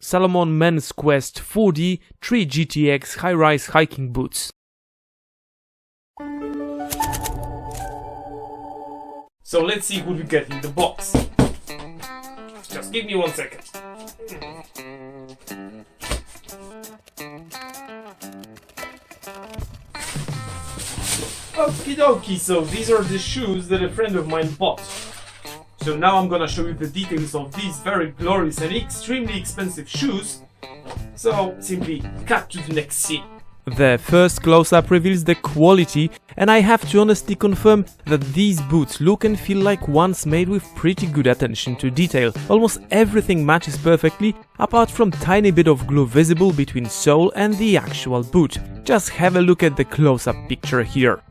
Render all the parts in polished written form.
Salomon Men's Quest 4D 3 GTX high-rise hiking boots. So let's see what we get in the box. Just give me 1 second. Okie dokie, so these are the shoes that a friend of mine bought. So now I'm gonna show you the details of these very glorious and extremely expensive shoes. So simply cut to the next scene. The first close-up reveals the quality, and I have to honestly confirm that these boots look and feel like ones made with pretty good attention to detail. Almost everything matches perfectly, apart from tiny bit of glue visible between sole and the actual boot. Just have a look at the close-up picture here.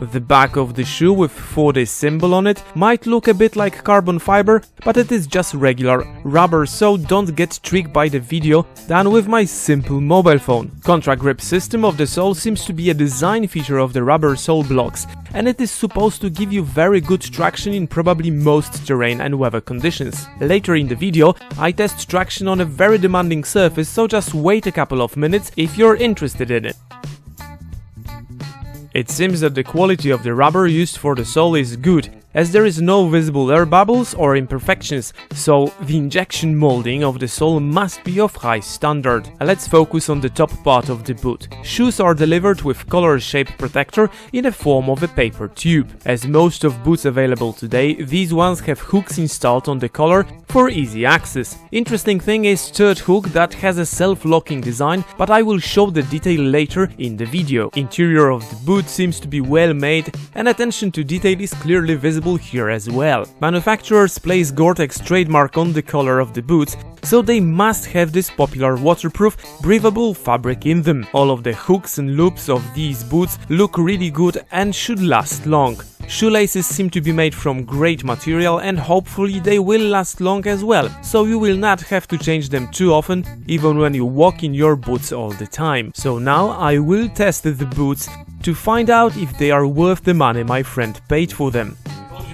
The back of the shoe with 4D symbol on it might look a bit like carbon fiber, but it is just regular rubber, so don't get tricked by the video done with my simple mobile phone. Contra grip system of the sole seems to be a design feature of the rubber sole blocks, and it is supposed to give you very good traction in probably most terrain and weather conditions. Later in the video I test traction on a very demanding surface, so just wait a couple of minutes if you're interested in it. It seems that the quality of the rubber used for the sole is good, as there is no visible air bubbles or imperfections, so the injection molding of the sole must be of high standard. Let's focus on the top part of the boot. Shoes are delivered with collar shape protector in the form of a paper tube. As most of boots available today, these ones have hooks installed on the collar for easy access. Interesting thing is third hook that has a self-locking design, but I will show the detail later in the video. Interior of the boot seems to be well made, and attention to detail is clearly visible here as well. Manufacturers place Gore-Tex trademark on the collar of the boots, so they must have this popular waterproof, breathable fabric in them. All of the hooks and loops of these boots look really good and should last long. Shoelaces seem to be made from great material, and hopefully they will last long as well, so you will not have to change them too often, even when you walk in your boots all the time. So now I will test the boots to find out if they are worth the money my friend paid for them.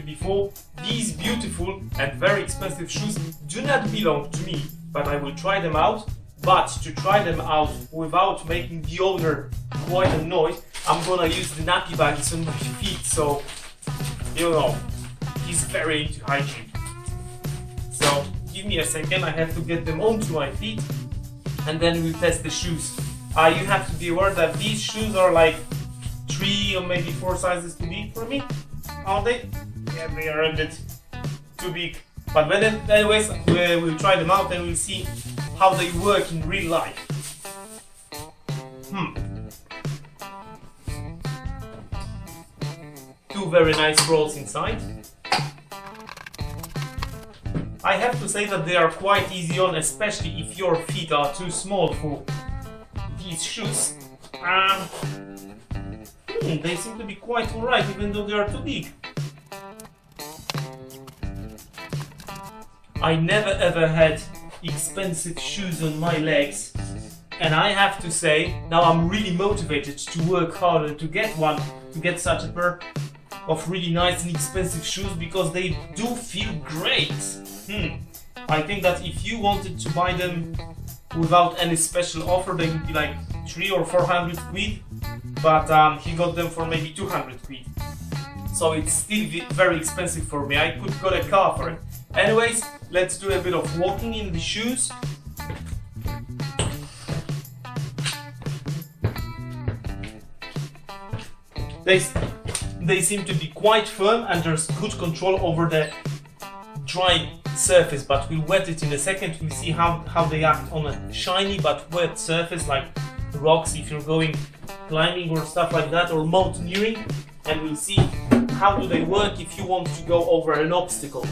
Before, these beautiful and very expensive shoes do not belong to me, but I will try them out. But to try them out without making the owner quite annoyed, I'm gonna use the nappy bags on my feet, so you know, he's very into hygiene. So give me a second, I have to get them onto my feet and then we'll test the shoes. You have to be aware that these shoes are like 3 or maybe 4 sizes too big for me, aren't they? Yeah, they are a bit too big. But anyways, we'll try them out and we'll see how they work in real life. Two very nice rolls inside. I have to say that they are quite easy on, especially if your feet are too small for these shoes. They seem to be quite alright, even though they are too big. I never ever had expensive shoes on my legs, and I have to say, now I'm really motivated to work harder to get such a pair of really nice and expensive shoes, because they do feel great. I think that if you wanted to buy them without any special offer, they would be like 300 or 400 quid, but he got them for maybe 200 quid. So it's still very expensive for me. I could got a car for it. Anyways, let's do a bit of walking in the shoes. They seem to be quite firm, and there's good control over the dry surface, but we'll wet it in a second. We'll see how they act on a shiny but wet surface like rocks if you're going climbing or stuff like that, or mountaineering, and we'll see how do they work if you want to go over an obstacle.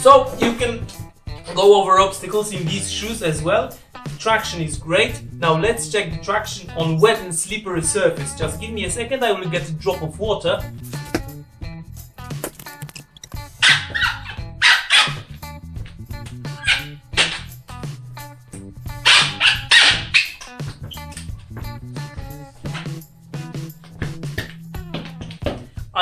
So you can go over obstacles in these shoes as well. Traction is great. Now let's check the traction on wet and slippery surface. Just give me a second, I will get a drop of water.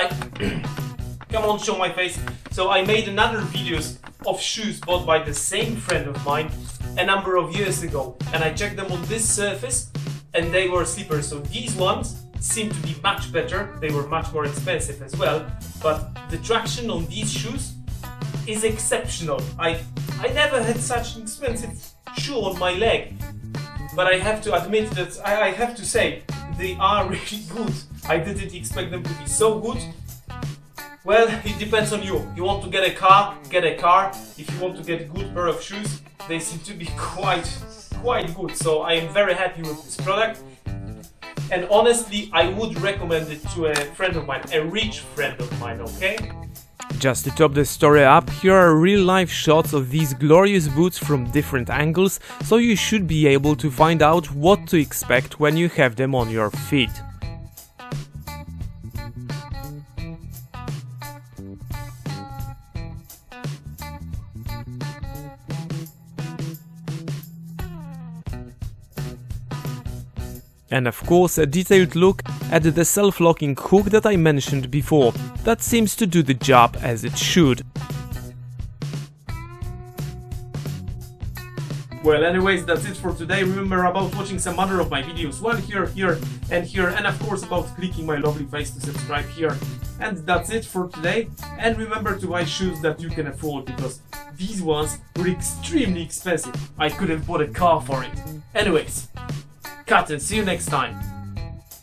come on, show my face. So I made another videos of shoes bought by the same friend of mine a number of years ago, and I checked them on this surface and they were slippers. So these ones seem to be much better. They were much more expensive as well, but the traction on these shoes is exceptional. I never had such an expensive shoe on my leg, but I have to admit that I have to say they are really good. I didn't expect them to be so good. Well, it depends on you. You want to get a car, get a car. If you want to get a good pair of shoes, they seem to be quite good. So I am very happy with this product. And honestly, I would recommend it to a friend of mine, a rich friend of mine, okay? Just to top the story up, here are real-life shots of these glorious boots from different angles, so you should be able to find out what to expect when you have them on your feet. And of course a detailed look at the self-locking hook that I mentioned before. That seems to do the job as it should. Well, anyways, that's it for today. Remember about watching some other of my videos, one here, and of course about clicking my lovely face to subscribe here. And that's it for today. And remember to buy shoes that you can afford, because these ones were extremely expensive. I could have bought a car for it. Anyways, cut and see you next time.